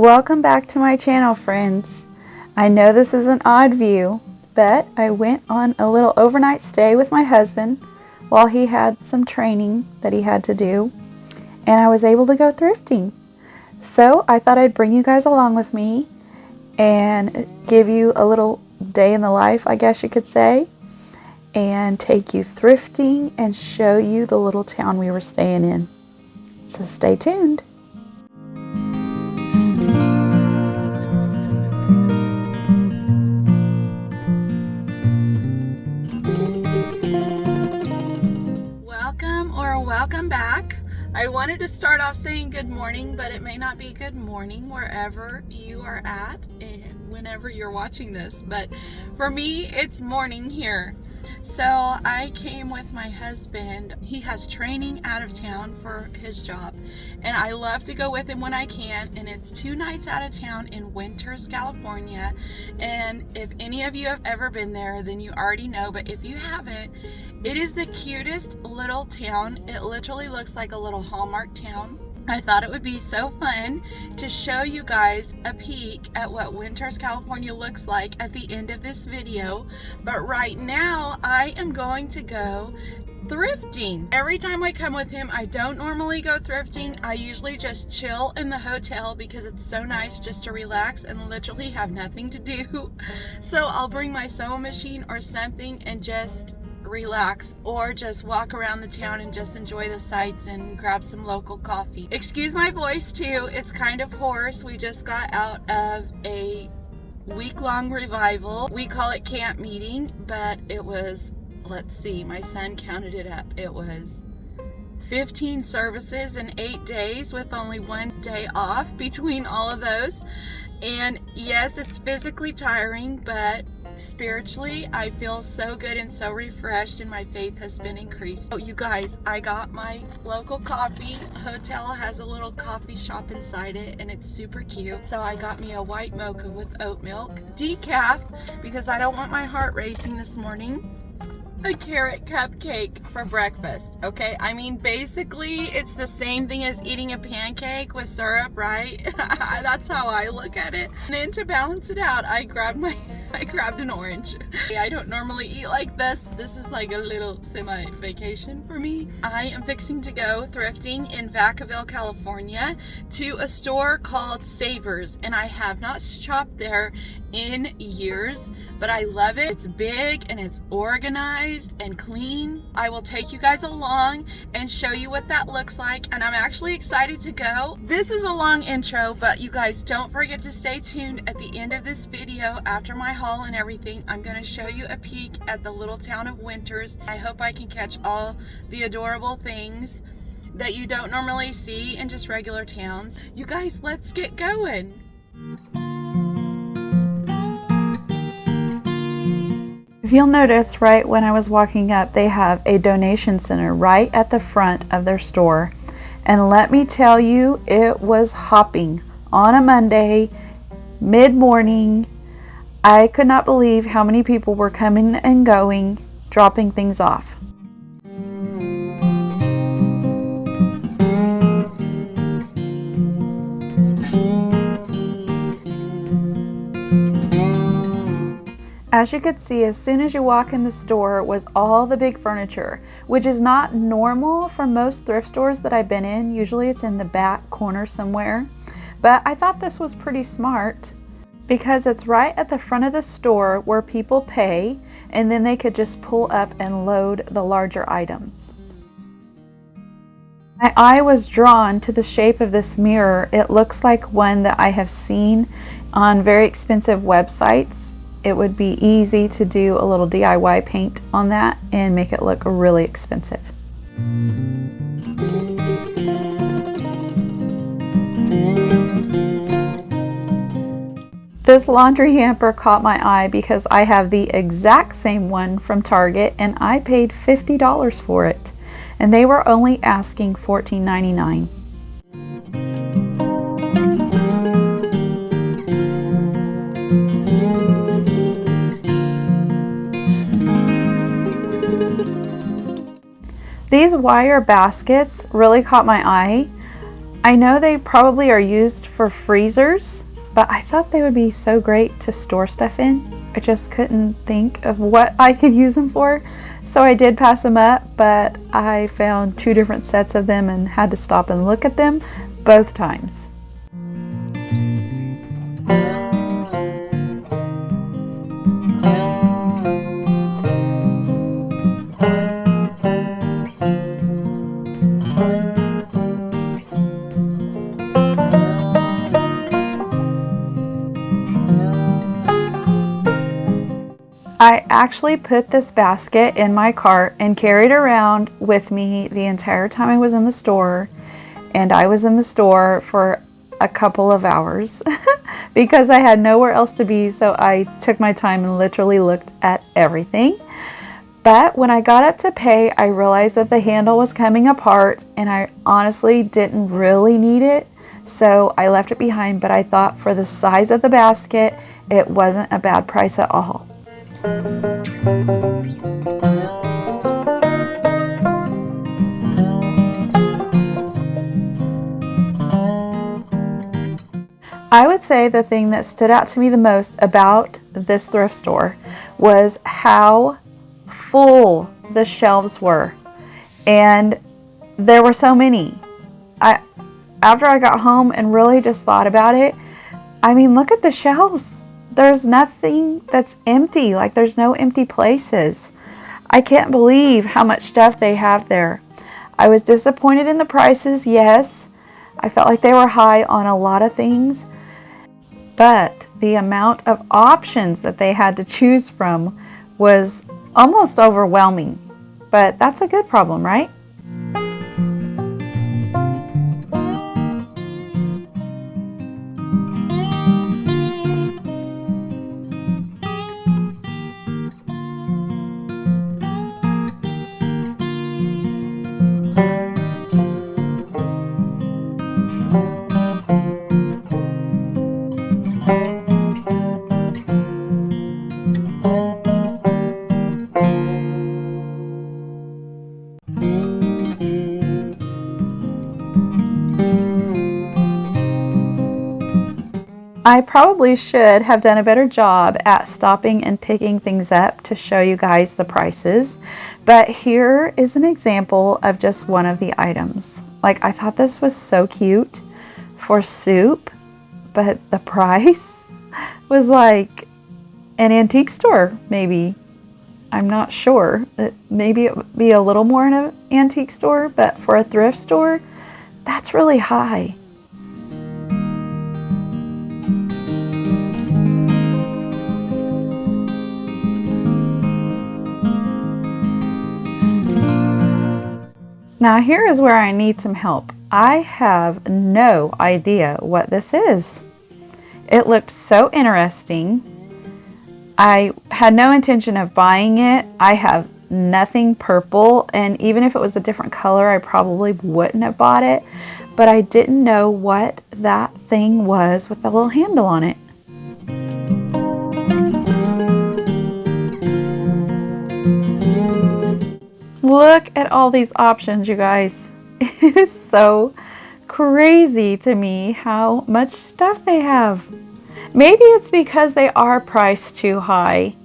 Welcome back to my channel, friends. I know this is an odd view, but I went on a little overnight stay with my husband while he had some training that he had to do, and I was able to go thrifting. So I thought I'd bring you guys along with me and give you a little day in the life, I guess you could say, and take you thrifting and show you the little town we were staying in. So stay tuned. Welcome back. I wanted to start off saying good morning, but it may not be good morning wherever you are at and whenever you're watching this. But for me, it's morning here. So I came with my husband. He has training out of town for his job, and I love to go with him when I can, and it's 2 nights out of town in Winters, California. And if any of you have ever been there, then you already know, but if you haven't, it is the cutest little town. It literally looks like a little Hallmark town. I thought it would be so fun to show you guys a peek at what Winters, California looks like at the end of this video. But right now, I am going to go thrifting. Every time I come with him, I don't normally go thrifting. I usually just chill in the hotel because it's so nice just to relax and literally have nothing to do. So I'll bring my sewing machine or something and just relax, or just walk around the town and just enjoy the sights and grab some local coffee. Excuse my voice too, it's kind of hoarse. We just got out of a week-long revival. We call it camp meeting, but it was, let's see, my son counted it up. It was 15 services in 8 days with only 1 day off between all of those. And yes, it's physically tiring, but spiritually, I feel so good and so refreshed, and my faith has been increased. Oh, you guys, I got my local coffee. Hotel has a little coffee shop inside it, and it's super cute. So I got me a white mocha with oat milk, decaf, because I don't want my heart racing this morning. A carrot cupcake for breakfast, okay? I mean, basically, it's the same thing as eating a pancake with syrup, right? That's how I look at it. And then to balance it out, I grabbed an orange. I don't normally eat like this. This is like a little semi-vacation for me. I am fixing to go thrifting in Vacaville, California, to a store called Savers, and I have not shopped there in years, but I love it. It's big and it's organized and clean. I will take you guys along and show you what that looks like, and I'm actually excited to go. This is a long intro, but you guys don't forget to stay tuned. At the end of this video, after my haul and everything, I'm going to show you a peek at the little town of Winters. I hope I can catch all the adorable things that you don't normally see in just regular towns. You guys, let's get going. If you'll notice, right when I was walking up, they have a donation center right at the front of their store. And let me tell you, it was hopping on a Monday, mid-morning. I could not believe how many people were coming and going, dropping things off. As you could see, as soon as you walk in the store was all the big furniture, which is not normal for most thrift stores that I've been in. Usually it's in the back corner somewhere. But I thought this was pretty smart because it's right at the front of the store where people pay, and then they could just pull up and load the larger items. My eye was drawn to the shape of this mirror. It looks like one that I have seen on very expensive websites. It would be easy to do a little DIY paint on that and make it look really expensive. This laundry hamper caught my eye because I have the exact same one from Target, and I paid $50 for it. And they were only asking $14.99. These wire baskets really caught my eye. I know they probably are used for freezers, but I thought they would be so great to store stuff in. I just couldn't think of what I could use them for. So I did pass them up, but I found 2 different sets of them and had to stop and look at them both times. I actually put this basket in my cart and carried it around with me the entire time I was in the store. And I was in the store for a couple of hours because I had nowhere else to be. So I took my time and literally looked at everything. But when I got up to pay, I realized that the handle was coming apart and I honestly didn't really need it. So I left it behind, but I thought for the size of the basket, it wasn't a bad price at all. I would say the thing that stood out to me the most about this thrift store was how full the shelves were. And there were so many. After I got home and really just thought about it, I mean, look at the shelves. There's nothing that's empty. Like, there's no empty places. I can't believe how much stuff they have there. I was disappointed in the prices, yes. I felt like they were high on a lot of things. But the amount of options that they had to choose from was almost overwhelming. But that's a good problem, right? I probably should have done a better job at stopping and picking things up to show you guys the prices, but here is an example of just one of the items. Like, I thought this was so cute for soup, but the price was like an antique store, maybe. I'm not sure. Maybe it would be a little more in an antique store, but for a thrift store, that's really high. Now here is where I need some help. I have no idea what this is. It looked so interesting. I had no intention of buying it. I have nothing purple, and even if it was a different color, I probably wouldn't have bought it. But I didn't know what that thing was with the little handle on it. Look at all these options, you guys. It is so crazy to me how much stuff they have. Maybe it's because they are priced too high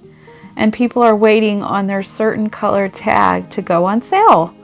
and people are waiting on their certain color tag to go on sale.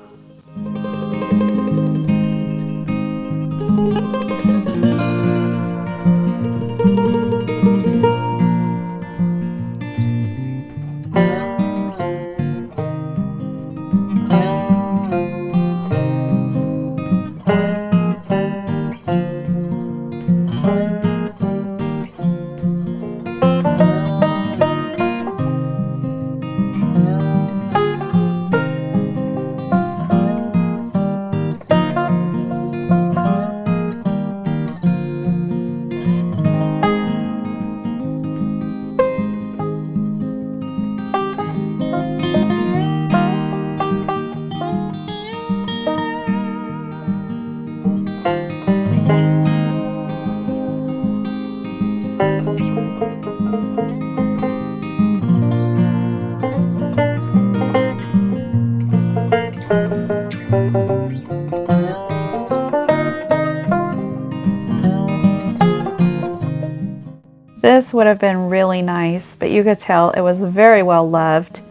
This would have been really nice, but you could tell it was very well loved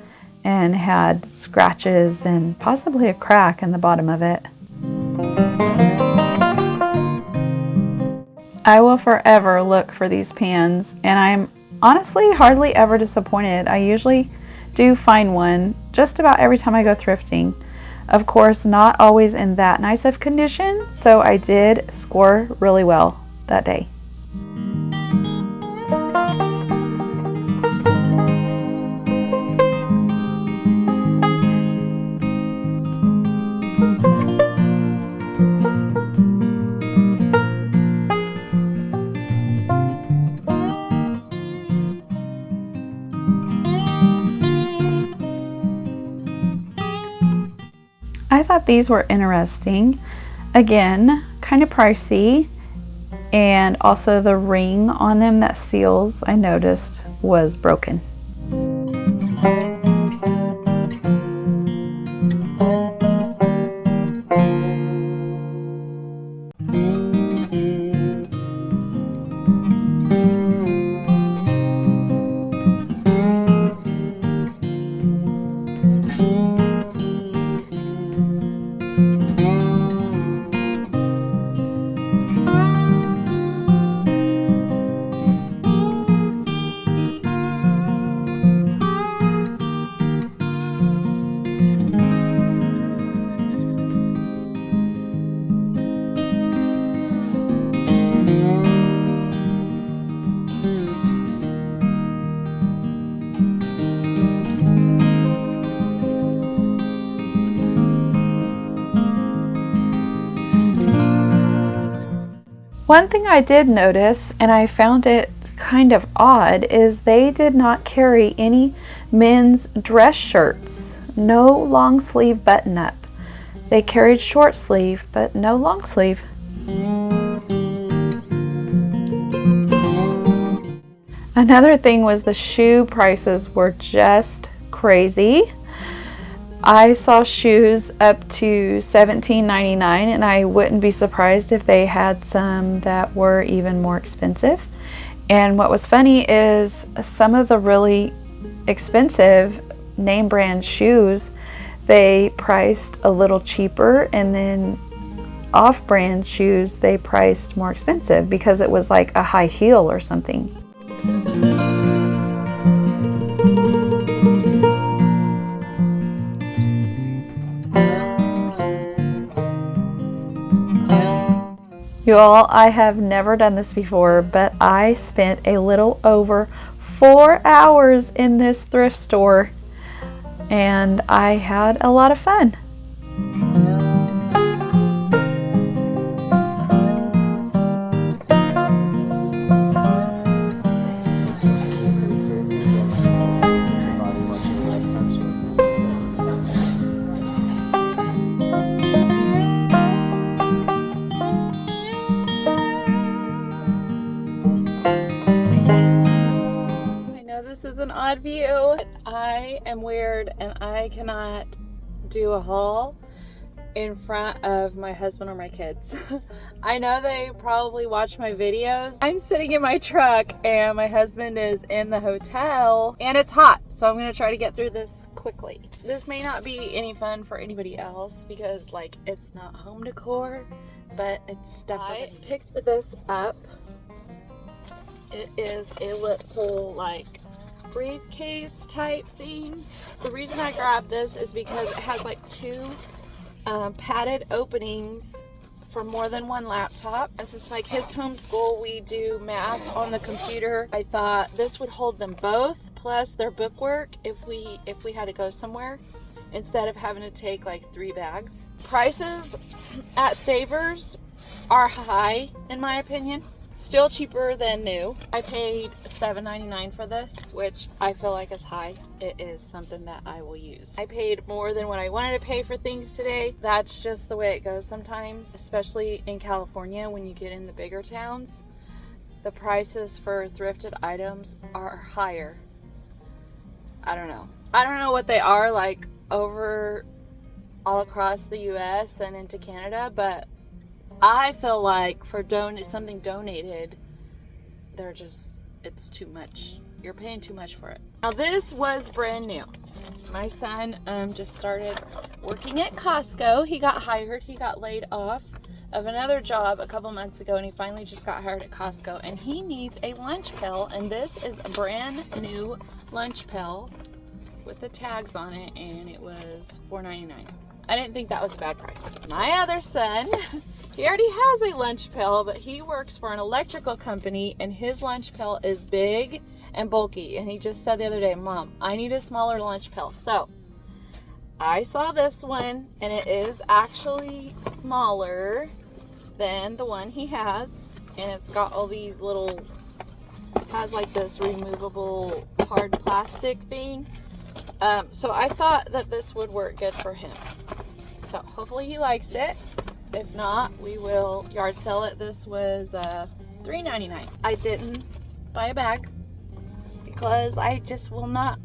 and had scratches and possibly a crack in the bottom of it. I will forever look for these pans, and I'm honestly hardly ever disappointed. I usually do find one just about every time I go thrifting. Of course, not always in that nice of condition, so I did score really well that day. I thought these were interesting. Again, kind of pricey, and also the ring on them that seals, I noticed, was broken. One thing I did notice, and I found it kind of odd, is they did not carry any men's dress shirts. No long sleeve button up. They carried short sleeve, but no long sleeve. Another thing was the shoe prices were just crazy. I saw shoes up to $17.99, and I wouldn't be surprised if they had some that were even more expensive. And what was funny is some of the really expensive name brand shoes, they priced a little cheaper, and then off-brand shoes they priced more expensive because it was like a high heel or something. You all, I have never done this before, but I spent a little over 4 hours in this thrift store, and I had a lot of fun. This is an odd view. I am weird and I cannot do a haul in front of my husband or my kids. I know they probably watch my videos. I'm sitting in my truck and my husband is in the hotel and it's hot, so I'm gonna try to get through this quickly. This may not be any fun for anybody else because like it's not home decor, but it's stuff. I picked this up. It is a little like briefcase type thing. The reason I grabbed this is because it has like two padded openings for more than one laptop, and since my kids homeschool, we do math on the computer. I thought this would hold them both plus their bookwork if we had to go somewhere instead of having to take like 3 bags. Prices at Savers are high in my opinion. Still cheaper than new. I paid $7.99 for this, which I feel like is high. It is something that I will use. I paid more than what I wanted to pay for things today. That's just the way it goes sometimes, especially in California when you get in the bigger towns. The prices for thrifted items are higher. I don't know what they are like over all across the US and into Canada, but I feel like for something donated, they're just it's too much. You're paying too much for it. Now this was brand new. My son just started working at Costco. He got hired. He got laid off of another job a couple months ago, and he finally just got hired at Costco, and he needs a lunch pail, and this is a brand new lunch pail with the tags on it, and it was $4.99. I didn't think that was a bad price. My other son, he already has a lunch pail, but he works for an electrical company, and his lunch pail is big and bulky, and he just said the other day, Mom, I need a smaller lunch pail. So I saw this one, and it is actually smaller than the one he has, and it's got all these little, has like this removable hard plastic thing. So I thought that this would work good for him. So hopefully he likes it. If not, we will yard sell it. This was $3.99. I didn't buy a bag because I just will not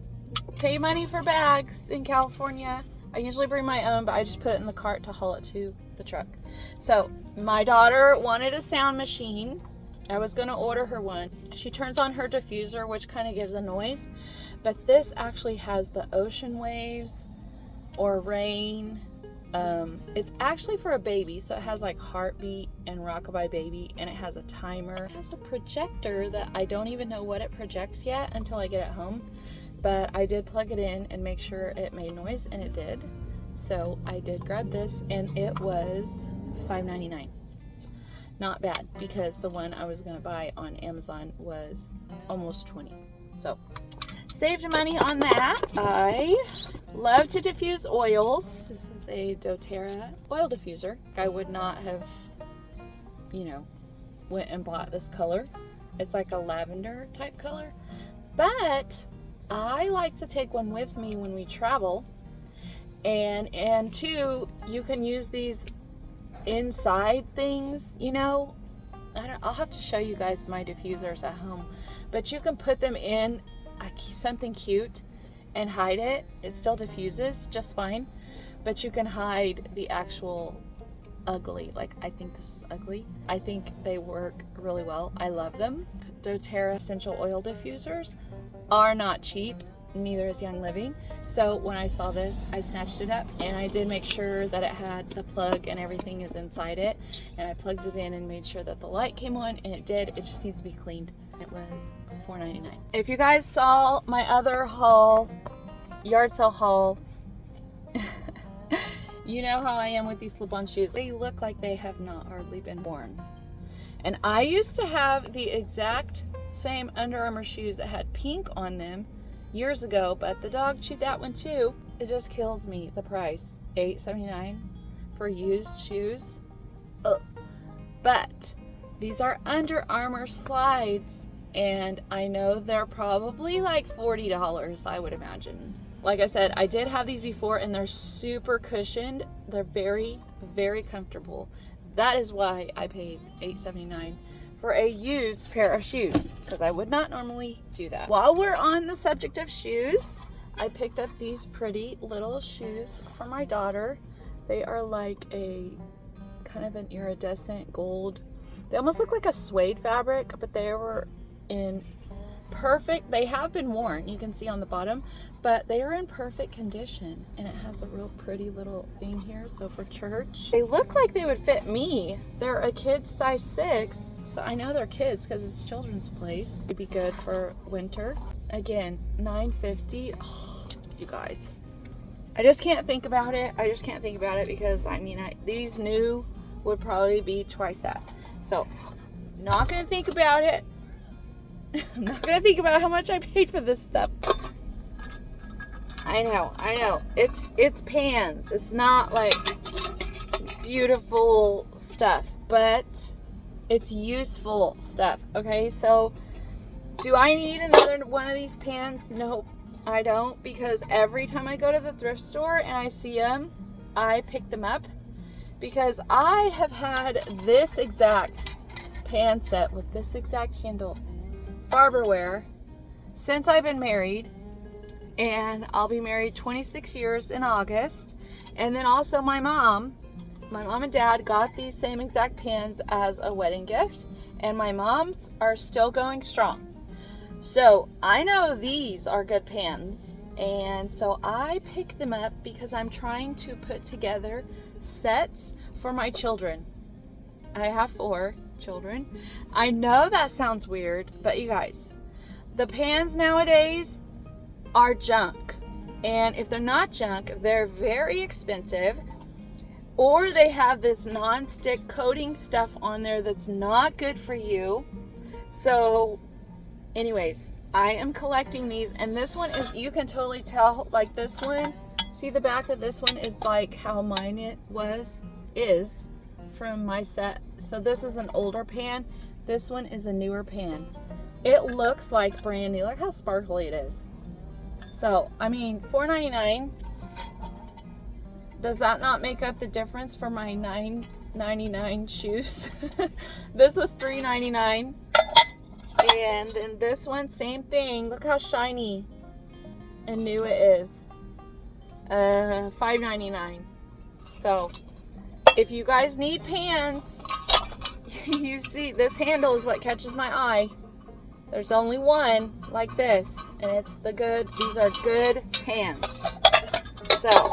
pay money for bags in California. I usually bring my own, but I just put it in the cart to haul it to the truck. So my daughter wanted a sound machine. I was gonna order her one. She turns on her diffuser, which kind of gives a noise, but this actually has the ocean waves or rain. It's actually for a baby, so it has like heartbeat and rockabye baby, and it has a timer. It has a projector that I don't even know what it projects yet until I get it home, but I did plug it in and make sure it made noise, and it did. So I did grab this, and it was $5.99. Not bad, because the one I was gonna buy on Amazon was almost $20. So saved money on that. I love to diffuse oils. This is a doTERRA oil diffuser. I would not have, went and bought this color. It's like a lavender type color, but I like to take one with me when we travel, and two, you can use these inside things, I'll have to show you guys my diffusers at home, but you can put them in something cute and hide it. It still diffuses just fine, but you can hide the actual ugly, like I think this is ugly. I think they work really well. I love them. doTERRA essential oil diffusers are not cheap, neither is Young Living. So when I saw this, I snatched it up, and I did make sure that it had the plug and everything is inside it, and I plugged it in and made sure that the light came on, and it did. It just needs to be cleaned. It was $4.99. If you guys saw my other haul, yard sale haul, you know how I am with these slip-on shoes. They look like they have not hardly been worn. And I used to have the exact same Under Armour shoes that had pink on them years ago, but the dog chewed that one too. It just kills me, the price. $8.79 for used shoes. Ugh. But these are Under Armour slides, and I know they're probably like $40, I would imagine. Like I said, I did have these before, and they're super cushioned. They're very, very comfortable. That is why I paid $8.79 for a used pair of shoes, because I would not normally do that. While we're on the subject of shoes, I picked up these pretty little shoes for my daughter. They are like a kind of an iridescent gold. They almost look like a suede fabric, but they were in perfect, they have been worn, you can see on the bottom, but they are in perfect condition, and it has a real pretty little thing here. So for church, they look like they would fit me. They're a kid's size 6, so I know they're kids because it's children's place. It'd be good for winter. Again, $9.50. Oh, you guys, I just can't think about it. Because these new would probably be twice that. So not gonna think about it. I'm not gonna think about how much I paid for this stuff. I know. It's pans. It's not like beautiful stuff, but it's useful stuff. Okay, so do I need another one of these pans? Nope, I don't, because every time I go to the thrift store and I see them, I pick them up, because I have had this exact pan set with this exact handle, Farberware, since I've been married, and I'll be married 26 years in August. And then also my mom and dad got these same exact pans as a wedding gift, and my mom's are still going strong. So I know these are good pans, and so I pick them up because I'm trying to put together sets for my children. I have 4 children. I know that sounds weird, but you guys, the pans nowadays are junk. And if they're not junk, they're very expensive, or they have this non-stick coating stuff on there that's not good for you. So anyways, I am collecting these, and this one is, you can totally tell, like this one, see the back of this one is like how mine is from my set. So this is an older pan. This one is a newer pan. It looks like brand new. Look how sparkly it is. So, I mean, $4.99. Does that not make up the difference for my $9.99 shoes? This was $3.99. And then this one, same thing. Look how shiny and new it is. $5.99. So, if you guys need pans, you see this handle is what catches my eye. There's only one like this, and it's these are good pans. So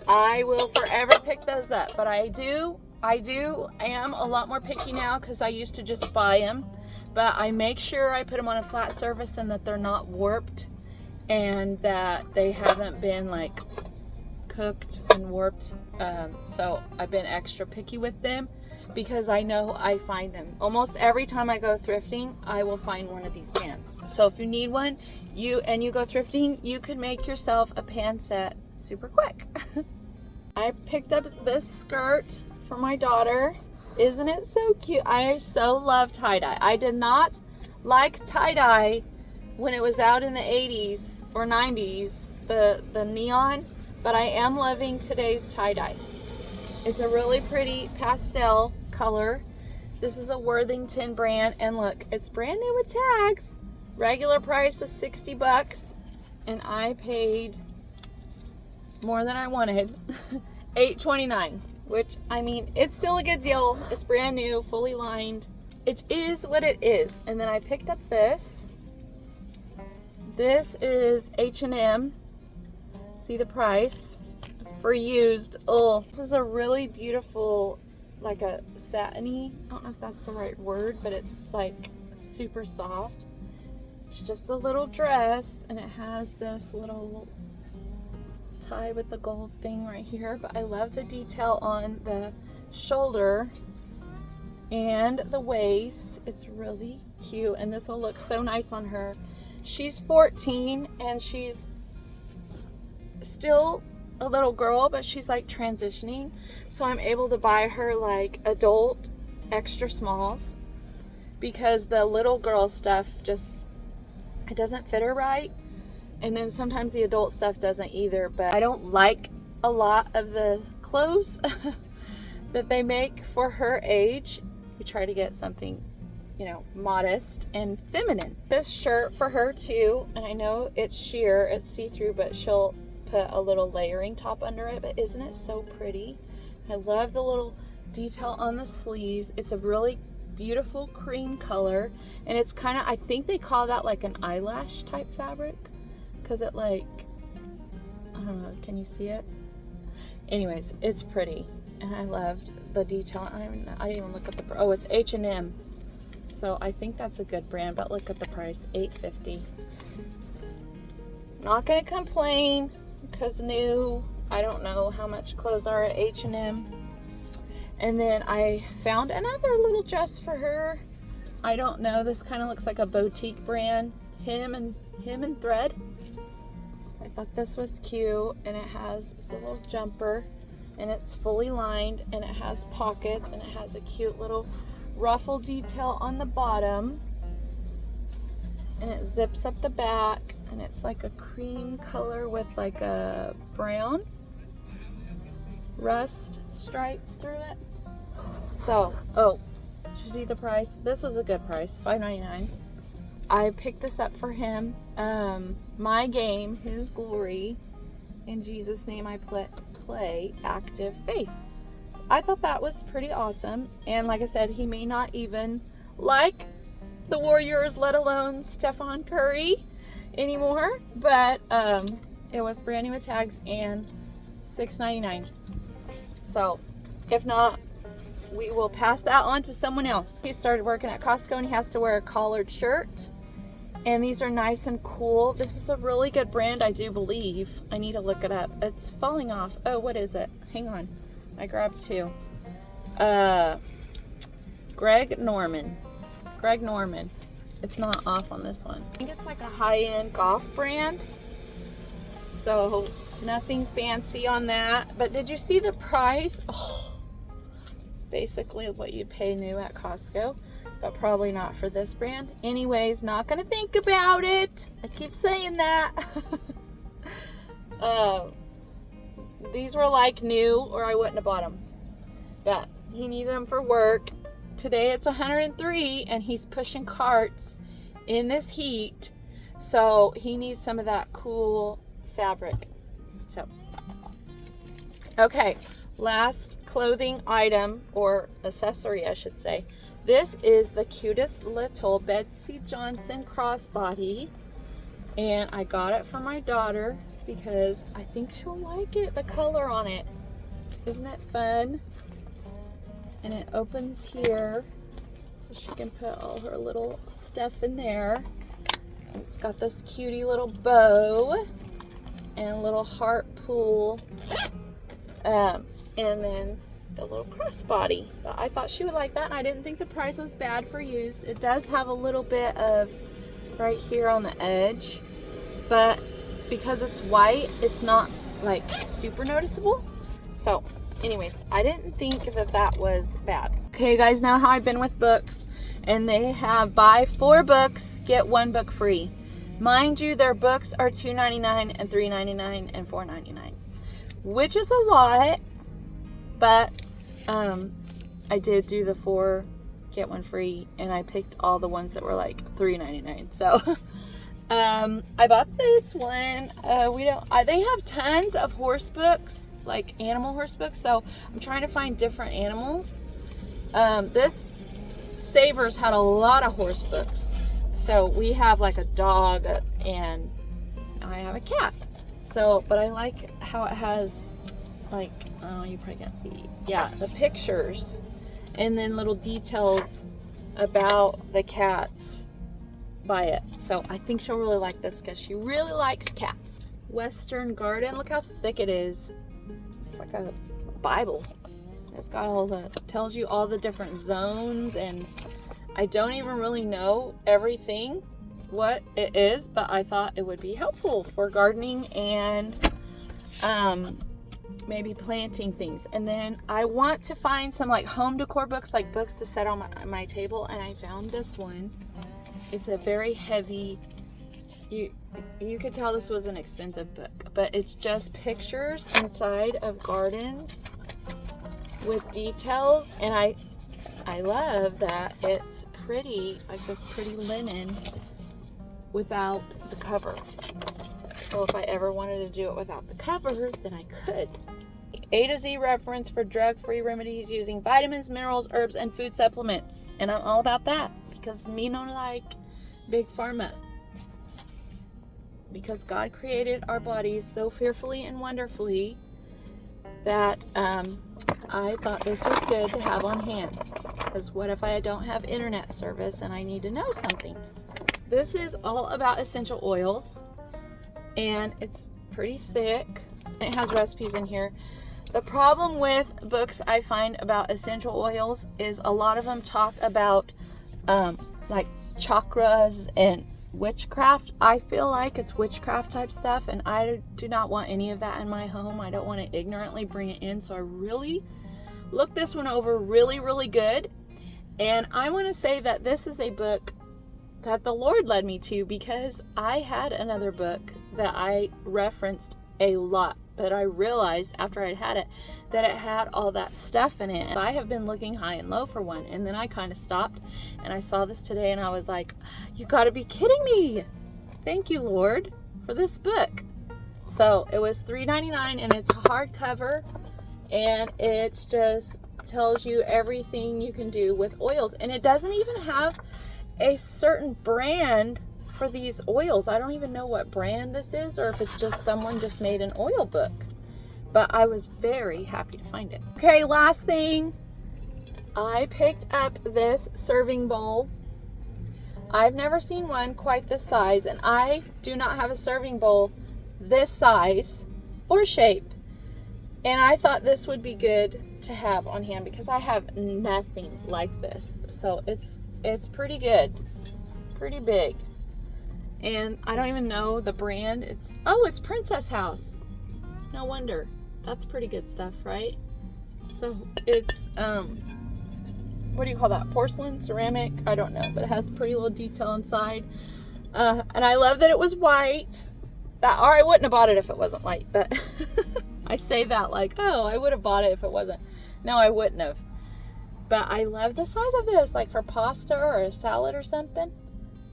I will forever pick those up, but I am a lot more picky now because I used to just buy them, but I make sure I put them on a flat surface and that they're not warped and that they haven't been like cooked and warped. So I've been extra picky with them because I know I find them. Almost every time I go thrifting, I will find one of these pans. So if you need one, you go thrifting, you could make yourself a pan set super quick. I picked up this skirt for my daughter. Isn't it so cute? I so love tie-dye. I did not like tie-dye when it was out in the 80s or 90s, the neon, but I am loving today's tie-dye. It's a really pretty pastel color. This is a Worthington brand, and look, it's brand new with tags. Regular price is $60, and I paid more than I wanted. $8.29, which, I mean, it's still a good deal. It's brand new, fully lined. It is what it is. And then I picked up this. This is H&M. See the price for used. Oh, this is a really beautiful, like a satiny, I don't know if that's the right word, but it's like super soft. It's just a little dress, and it has this little tie with the gold thing right here, but I love the detail on the shoulder and the waist. It's really cute, and this will look so nice on her. She's 14 and she's still a little girl, but she's like transitioning, so I'm able to buy her like adult extra smalls because the little girl stuff just, it doesn't fit her right, and then sometimes the adult stuff doesn't either. But I don't like a lot of the clothes that they make for her age. We try to get something, you know, modest and feminine. This shirt for her too, and I know it's sheer, it's see-through, but she'll put a little layering top under it. But isn't it so pretty? I love the little detail on the sleeves. It's a really beautiful cream color, and it's kind of, I think they call that like an eyelash type fabric, because it like, I don't know, can you see it? Anyways, it's pretty, and I loved the detail. I didn't even look at the, oh, it's H&M, so I think that's a good brand, but look at the price, $8.50. Not gonna complain, because new, I don't know how much clothes are at H&M. And then I found another little dress for her. I don't know, this kind of looks like a boutique brand, Hem and Thread. I thought this was cute, and it has this little jumper, and it's fully lined, and it has pockets, and it has a cute little ruffle detail on the bottom, and it zips up the back, and it's like a cream color with like a brown rust stripe through it. So, oh, did you see the price? This was a good price, $5.99. I picked this up for him. My game, his glory. In Jesus' name I play Active Faith. I thought that was pretty awesome. And like I said, he may not even like the Warriors, let alone Stephen Curry anymore. But it was brand new with tags and $6.99. So if not, we will pass that on to someone else. He started working at Costco and he has to wear a collared shirt. And these are nice and cool. This is a really good brand, I do believe. I need to look it up. It's falling off. Oh, what is it? Hang on. I grabbed two. Greg Norman. It's not off on this one. I think it's like a high-end golf brand. So nothing fancy on that. But did you see the price? Oh, it's basically what you'd pay new at Costco, but probably not for this brand. Anyways, not gonna think about it. I keep saying that. These were like new or I wouldn't have bought them. But he needed them for work. Today it's 103 and he's pushing carts in this heat. So he needs some of that cool fabric. So, okay, last clothing item or accessory, I should say. This is the cutest little Betsy Johnson crossbody. And I got it for my daughter because I think she'll like it, the color on it. Isn't it fun? And it opens here so she can put all her little stuff in there. And it's got this cutie little bow and a little heart pull, and then the little crossbody. But I thought she would like that, and I didn't think the price was bad for used. It does have a little bit of right here on the edge, but because it's white, it's not like super noticeable. So anyways, I didn't think that that was bad. Okay guys, now how I've been with books, and they have buy 4 books, get 1 book free. Mind you, their books are $2.99 and $3.99 and $4.99, which is a lot, but I did do the 4 get 1 free, and I picked all the ones that were like $3.99. So I bought this one. They have tons of horse books, like animal horse books, so I'm trying to find different animals. This Savers had a lot of horse books, so we have like a dog and I have a cat. So, but I like how it has like, oh, you probably can't see, yeah, the pictures and then little details about the cats by it. So I think she'll really like this because she really likes cats. Western Garden, look how thick it is. It's like a Bible. It's got all the, tells you all the different zones, and I don't even really know everything what it is, but I thought it would be helpful for gardening and maybe planting things. And then I want to find some like home decor books, like books to set on my table, and I found this one. It's a very heavy, you could tell this was an expensive book, but it's just pictures inside of gardens with details, and I love that it's pretty, like this pretty linen without the cover. So if I ever wanted to do it without the cover, then I could. A to Z reference for drug-free remedies using vitamins, minerals, herbs, and food supplements. And I'm all about that because me don't like big pharma. Because God created our bodies so fearfully and wonderfully that I thought this was good to have on hand. Because what if I don't have internet service and I need to know something? This is all about essential oils, and it's pretty thick. It has recipes in here. The problem with books I find about essential oils is a lot of them talk about like chakras and witchcraft. I feel like it's witchcraft type stuff, and I do not want any of that in my home. I don't want to ignorantly bring it in, so I really looked this one over really good. And I want to say that this is a book that the Lord led me to, because I had another book that I referenced a lot, but I realized after I had it that it had all that stuff in it. I have been looking high and low for one, and then I kind of stopped and I saw this today and I was like, you gotta be kidding me. Thank you, Lord, for this book. So it was $3.99 and it's a hardcover, and it's just tells you everything you can do with oils, and it doesn't even have a certain brand for these oils. I don't even know what brand this is, or if it's just someone just made an oil book. But I was very happy to find it. Okay, last thing. I picked up this serving bowl. I've never seen one quite this size, and I do not have a serving bowl this size or shape. And I thought this would be good to have on hand because I have nothing like this. So it's pretty good, pretty big. And I don't even know the brand. It's Princess House. No wonder. That's pretty good stuff, right? So it's what do you call that? Porcelain, ceramic? I don't know, but it has a pretty little detail inside. And I love that it was white. Or I wouldn't have bought it if it wasn't white, but I say that like, oh, I would have bought it if it wasn't. No, I wouldn't have. But I love the size of this, like for pasta or a salad or something.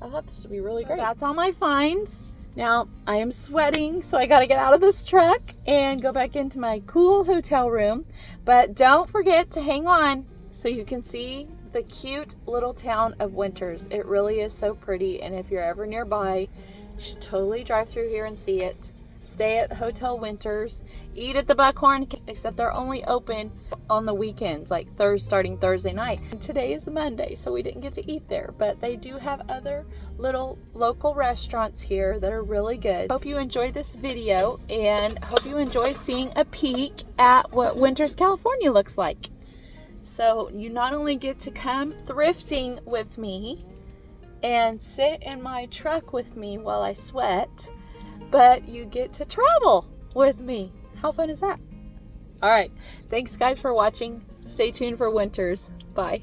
I thought this would be really great. That's all my finds. Now, I am sweating, so I got to get out of this truck and go back into my cool hotel room. But don't forget to hang on so you can see the cute little town of Winters. It really is so pretty, and if you're ever nearby, you should totally drive through here and see it. Stay at Hotel Winters. Eat at the Buckhorn, except they're only open on the weekends, like starting Thursday night. And today is Monday, so we didn't get to eat there, but they do have other little local restaurants here that are really good. Hope you enjoyed this video, and hope you enjoy seeing a peek at what Winters, California looks like. So you not only get to come thrifting with me and sit in my truck with me while I sweat, but you get to travel with me. How fun is that? All right. Thanks, guys, for watching. Stay tuned for Winters. Bye.